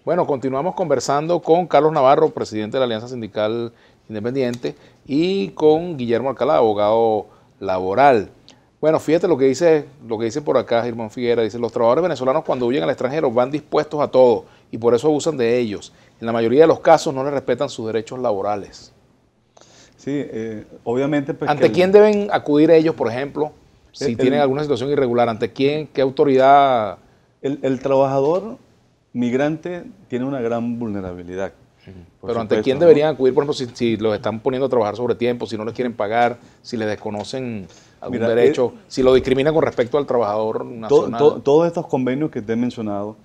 Bueno, continuamos conversando con Carlos Navarro, presidente de la Alianza Sindical Independiente, y con Guillermo Alcalá, abogado laboral. Bueno, fíjate lo que dice por acá Germán Figuera, dice: los trabajadores venezolanos cuando huyen al extranjero van dispuestos a todo y por eso abusan de ellos. En la mayoría de los casos no les respetan sus derechos laborales. Sí, obviamente... Pues, ¿Ante quién deben acudir ellos, por ejemplo, si tienen alguna situación irregular? ¿Ante quién? ¿Qué autoridad? El trabajador migrante tiene una gran vulnerabilidad. Pero ¿ante quién deberían acudir, por ejemplo, si los están poniendo a trabajar sobre tiempo, si no les quieren pagar, si les desconocen algún derecho, si lo discriminan con respecto al trabajador nacional? Todos estos convenios que te he mencionado,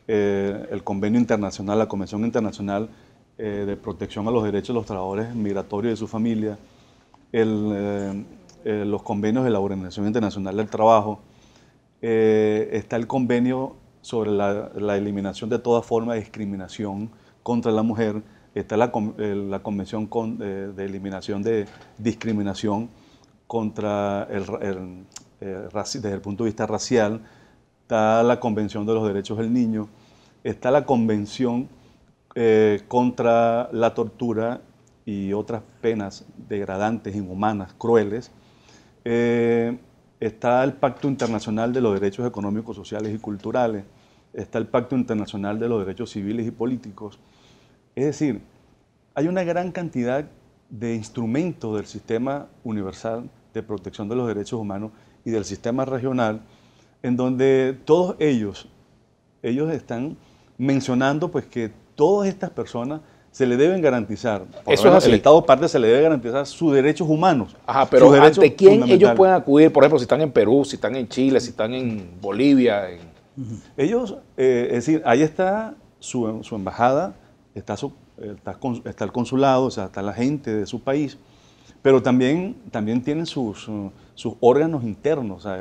el convenio internacional, la Convención Internacional de Protección a los Derechos de los Trabajadores Migratorios y de su familia, los convenios de la Organización Internacional del Trabajo, está el convenio sobre la eliminación de toda forma de discriminación contra la mujer, está la Convención de Eliminación de Discriminación contra desde el punto de vista racial, está la Convención de los Derechos del Niño, está la Convención contra la tortura y otras penas degradantes, inhumanas, crueles, está el Pacto Internacional de los Derechos Económicos, Sociales y Culturales, está el Pacto Internacional de los Derechos Civiles y Políticos. Es decir, hay una gran cantidad de instrumentos del sistema universal de protección de los derechos humanos y del sistema regional, en donde todos ellos están mencionando pues, que todas estas personas se le deben garantizar, Eso es así. El Estado parte se le debe garantizar sus derechos humanos. Ajá, pero ¿ante quién ellos pueden acudir? Por ejemplo, si están en Perú, si están en Chile, si están en Bolivia. Ellos, es decir, ahí está su embajada, está el consulado, o sea, está la gente de su país, pero también tienen sus órganos internos, o sea,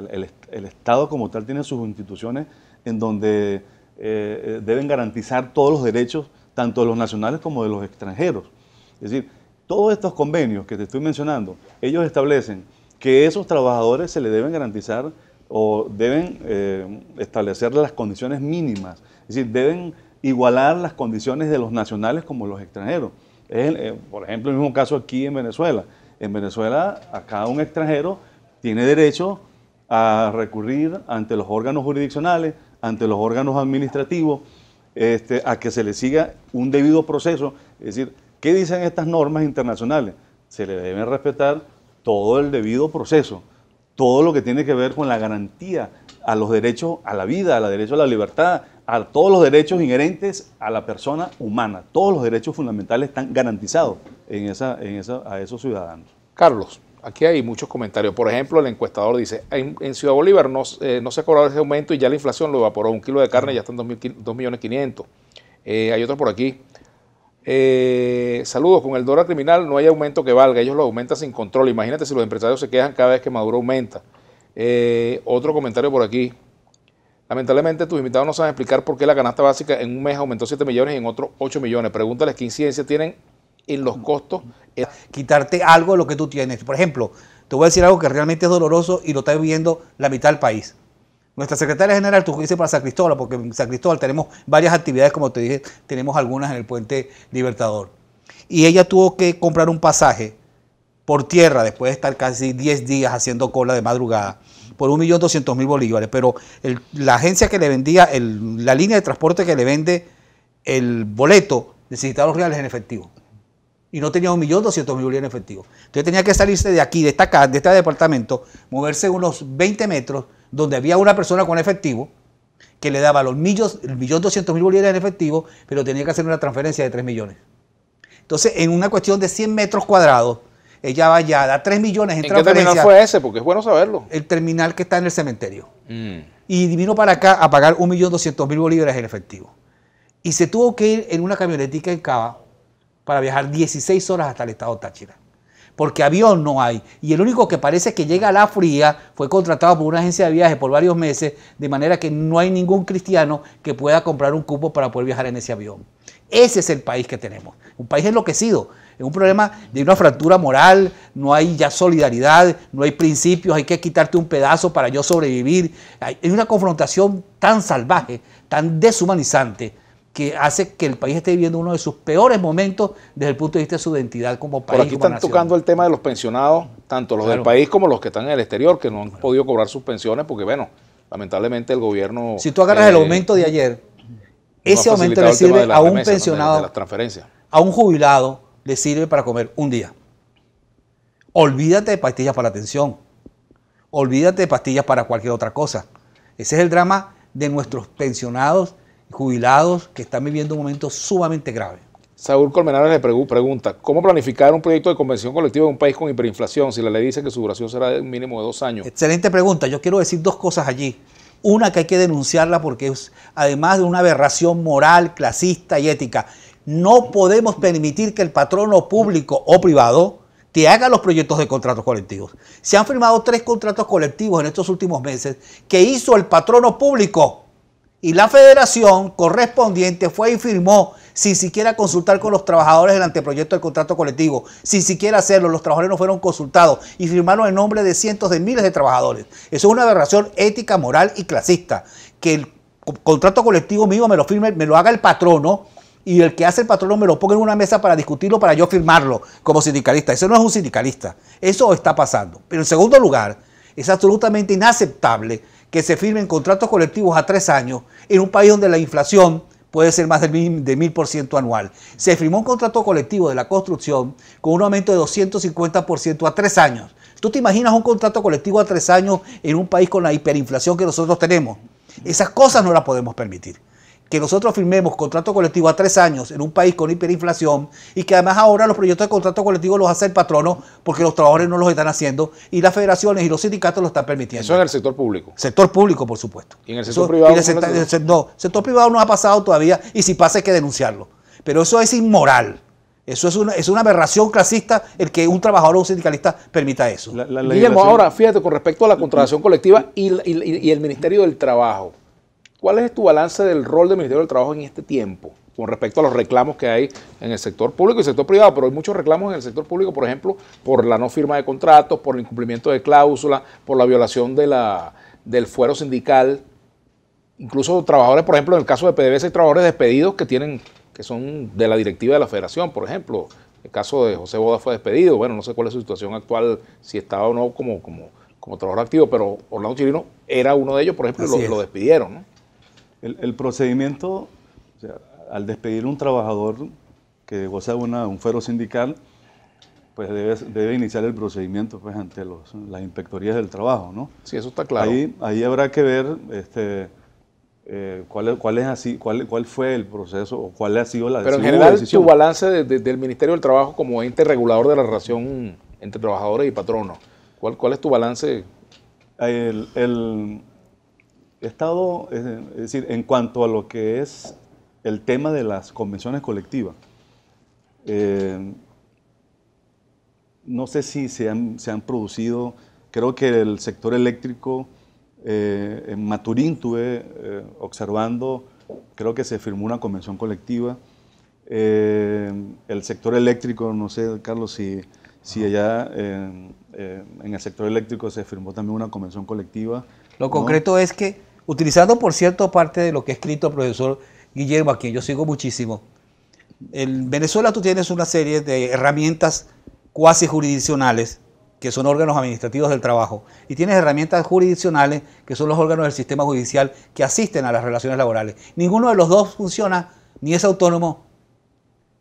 el Estado como tal tiene sus instituciones en donde deben garantizar todos los derechos, tanto de los nacionales como de los extranjeros. Es decir, todos estos convenios que te estoy mencionando, ellos establecen que esos trabajadores se les deben garantizar o deben establecer las condiciones mínimas, es decir, deben igualar las condiciones de los nacionales como los extranjeros. Por ejemplo, el mismo caso aquí en Venezuela. En Venezuela, acá un extranjero tiene derecho a recurrir ante los órganos jurisdiccionales, ante los órganos administrativos, a que se le siga un debido proceso. Es decir, ¿qué dicen estas normas internacionales? Se le debe respetar todo el debido proceso, todo lo que tiene que ver con la garantía a los derechos a la vida, al derecho a la libertad, a todos los derechos inherentes a la persona humana. Todos los derechos fundamentales están garantizados a esos ciudadanos. Carlos, aquí hay muchos comentarios. Por ejemplo, el encuestador dice: en Ciudad Bolívar no se ha cobrado ese aumento y ya la inflación lo evaporó. Un kilo de carne ya está en 2.500.000. Hay otro por aquí. Saludos, con el dólar criminal no hay aumento que valga, ellos lo aumentan sin control. Imagínate si los empresarios se quejan cada vez que Maduro aumenta. Otro comentario por aquí: lamentablemente tus invitados no saben explicar por qué la canasta básica en un mes aumentó 7 millones y en otro 8 millones. Pregúntales qué incidencia tienen en los costos. Quitarte algo de lo que tú tienes. Por ejemplo, te voy a decir algo que realmente es doloroso y lo está viviendo la mitad del país. Nuestra secretaria general, tú dices para San Cristóbal, porque en San Cristóbal tenemos varias actividades, como te dije, tenemos algunas en el Puente Libertador. Y ella tuvo que comprar un pasaje por tierra, después de estar casi 10 días haciendo cola de madrugada, por 1.200.000 bolívares. Pero la agencia que le vendía, la línea de transporte que le vende el boleto, necesitaba los reales en efectivo. Y no tenía 1.200.000 bolívares en efectivo. Entonces tenía que salirse de aquí, de este departamento, moverse unos 20 metros, donde había una persona con efectivo que le daba los 1.200.000 bolívares en efectivo, pero tenía que hacer una transferencia de 3 millones. Entonces, en una cuestión de 100 metros cuadrados, ella va ya a dar 3 millones en transferencia. ¿En qué terminal fue ese? Porque es bueno saberlo. El terminal que está en el cementerio. Y vino para acá a pagar 1.200.000 bolívares en efectivo. Y se tuvo que ir en una camionetica en Cava para viajar 16 horas hasta el estado Táchira. Porque avión no hay. Y el único que parece que llega a la fría fue contratado por una agencia de viajes por varios meses, de manera que no hay ningún cristiano que pueda comprar un cupo para poder viajar en ese avión. Ese es el país que tenemos. Un país enloquecido. Es un problema de una fractura moral, no hay ya solidaridad, no hay principios, hay que quitarte un pedazo para yo sobrevivir. Es una confrontación tan salvaje, tan deshumanizante, que hace que el país esté viviendo uno de sus peores momentos desde el punto de vista de su identidad como país. Por aquí están tocando el tema de los pensionados, tanto los del país como los que están en el exterior, que no han podido cobrar sus pensiones porque, bueno, lamentablemente el gobierno... Si tú agarras el aumento de ayer, ese aumento le sirve a un pensionado, de las transferencias, a un jubilado, le sirve para comer un día. Olvídate de pastillas para la atención. Olvídate de pastillas para cualquier otra cosa. Ese es el drama de nuestros pensionados y jubilados que están viviendo un momento sumamente grave. Saúl Colmenares le pregunta, ¿cómo planificar un proyecto de convención colectiva en un país con hiperinflación si la ley dice que su duración será de un mínimo de 2 años? Excelente pregunta. Yo quiero decir 2 cosas allí. Una, que hay que denunciarla porque es, además de una aberración moral, clasista y ética, no podemos permitir que el patrono público o privado te haga los proyectos de contratos colectivos. Se han firmado 3 contratos colectivos en estos últimos meses que hizo el patrono público y la federación correspondiente fue y firmó sin siquiera consultar con los trabajadores el anteproyecto del contrato colectivo, sin siquiera hacerlo. Los trabajadores no fueron consultados y firmaron en nombre de cientos de miles de trabajadores. Eso es una aberración ética, moral y clasista. Que el contrato colectivo mío me lo firme, me lo haga el patrono, y el que hace el patrono me lo ponga en una mesa para discutirlo, para yo firmarlo como sindicalista. Eso no es un sindicalista. Eso está pasando. Pero en segundo lugar, es absolutamente inaceptable que se firmen contratos colectivos a 3 años en un país donde la inflación puede ser más de 1000% anual. Se firmó un contrato colectivo de la construcción con un aumento de 250% a 3 años. ¿Tú te imaginas un contrato colectivo a 3 años en un país con la hiperinflación que nosotros tenemos? Esas cosas no las podemos permitir. Que nosotros firmemos contrato colectivo a 3 años en un país con hiperinflación y que además ahora los proyectos de contrato colectivo los hace el patrono porque los trabajadores no los están haciendo y las federaciones y los sindicatos lo están permitiendo. Eso en el sector público. Sector público, por supuesto. ¿Y en el sector privado? No, sector privado no ha pasado todavía y si pasa hay que denunciarlo. Pero eso es inmoral. Eso es una aberración clasista el que un trabajador o un sindicalista permita eso. Guillermo, ahora fíjate, con respecto a la contratación colectiva y el Ministerio del Trabajo, ¿cuál es tu balance del rol del Ministerio del Trabajo en este tiempo con respecto a los reclamos que hay en el sector público y el sector privado? Pero hay muchos reclamos en el sector público, por ejemplo, por la no firma de contratos, por el incumplimiento de cláusulas, por la violación del fuero sindical. Incluso trabajadores, por ejemplo, en el caso de PDVSA hay trabajadores despedidos que son de la directiva de la federación, por ejemplo. El caso de José Boda fue despedido. Bueno, no sé cuál es su situación actual, si estaba o no como trabajador activo, pero Orlando Chirino era uno de ellos, por ejemplo, y lo despidieron, ¿no? El procedimiento, o sea, al despedir un trabajador que goza de un fuero sindical, pues debe iniciar el procedimiento pues, ante las inspectorías del trabajo, ¿no? Sí, eso está claro. Ahí habrá que ver cuál fue el proceso o cuál ha sido la decisión. Pero en general, tu balance del Ministerio del Trabajo como ente regulador de la relación entre trabajadores y patronos, ¿cuál es tu balance? El Estado, es decir, en cuanto a lo que es el tema de las convenciones colectivas, no sé si se han producido, creo que el sector eléctrico, en Maturín estuve observando, creo que se firmó una convención colectiva. El sector eléctrico, no sé, Carlos, si allá en el sector eléctrico se firmó también una convención colectiva. Lo concreto es que, utilizando por cierto parte de lo que ha escrito el profesor Guillermo, a quien yo sigo muchísimo, en Venezuela tú tienes una serie de herramientas cuasi jurisdiccionales, que son órganos administrativos del trabajo, y tienes herramientas jurisdiccionales, que son los órganos del sistema judicial que asisten a las relaciones laborales. Ninguno de los dos funciona, ni es autónomo,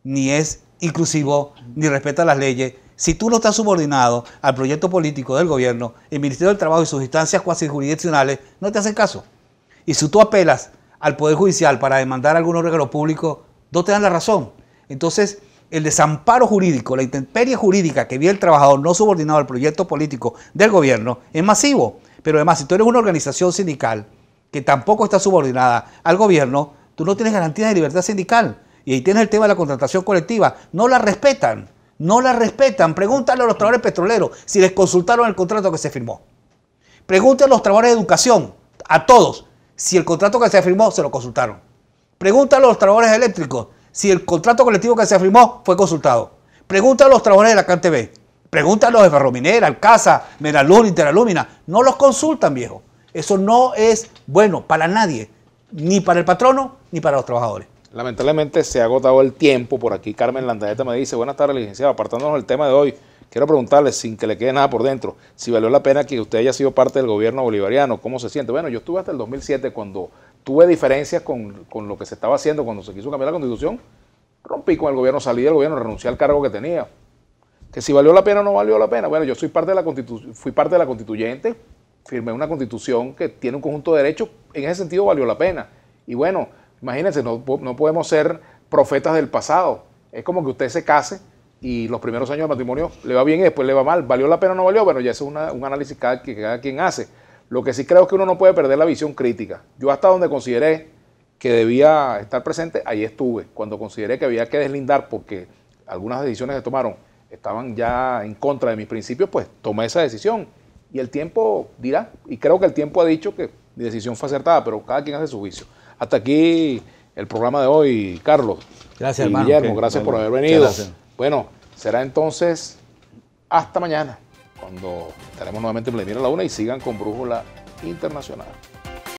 ni es inclusivo, ni respeta las leyes. Si tú no estás subordinado al proyecto político del gobierno, el Ministerio del Trabajo y sus instancias cuasi jurisdiccionales no te hacen caso. Y si tú apelas al Poder Judicial para demandar a algún órgano público, no te dan la razón. Entonces, el desamparo jurídico, la intemperie jurídica que vive el trabajador no subordinado al proyecto político del gobierno es masivo. Pero además, si tú eres una organización sindical que tampoco está subordinada al gobierno, tú no tienes garantías de libertad sindical. Y ahí tienes el tema de la contratación colectiva. No la respetan. No la respetan. Pregúntale a los trabajadores petroleros si les consultaron el contrato que se firmó. Pregúntale a los trabajadores de educación, a todos, si el contrato que se firmó se lo consultaron. Pregúntale a los trabajadores eléctricos si el contrato colectivo que se firmó fue consultado. Pregúntale a los trabajadores de la CanTV. Pregúntale a los de Ferrominera, Alcasa, Menalún, Interalúmina. No los consultan, viejo. Eso no es bueno para nadie, ni para el patrono ni para los trabajadores. Lamentablemente se ha agotado el tiempo. Por aquí Carmen Landaeta me dice, buenas tardes, licenciado, apartándonos del tema de hoy, quiero preguntarle, sin que le quede nada por dentro, si valió la pena que usted haya sido parte del gobierno bolivariano, ¿cómo se siente? Bueno, yo estuve hasta el 2007 cuando tuve diferencias con lo que se estaba haciendo, cuando se quiso cambiar la Constitución, rompí con el gobierno, salí del gobierno, renuncié al cargo que tenía. Que si valió la pena o no valió la pena, bueno, yo soy parte de la fui parte de la constituyente, firmé una constitución que tiene un conjunto de derechos, en ese sentido valió la pena. Y bueno, imagínense, no podemos ser profetas del pasado. Es como que usted se case y los primeros años de matrimonio le va bien y después le va mal. ¿Valió la pena o no valió? Bueno, ya eso es un análisis que cada quien hace. Lo que sí creo es que uno no puede perder la visión crítica. Yo hasta donde consideré que debía estar presente, ahí estuve. Cuando consideré que había que deslindar porque algunas decisiones que tomaron estaban ya en contra de mis principios, pues tomé esa decisión. Y el tiempo dirá, y creo que el tiempo ha dicho que mi decisión fue acertada, pero cada quien hace su juicio. Hasta aquí el programa de hoy, Carlos. Gracias, y hermano. Guillermo, Okay, gracias bueno, por haber venido. gracias. Bueno, será entonces hasta mañana, cuando estaremos nuevamente en Vladimir a la 1 y sigan con Brújula Internacional.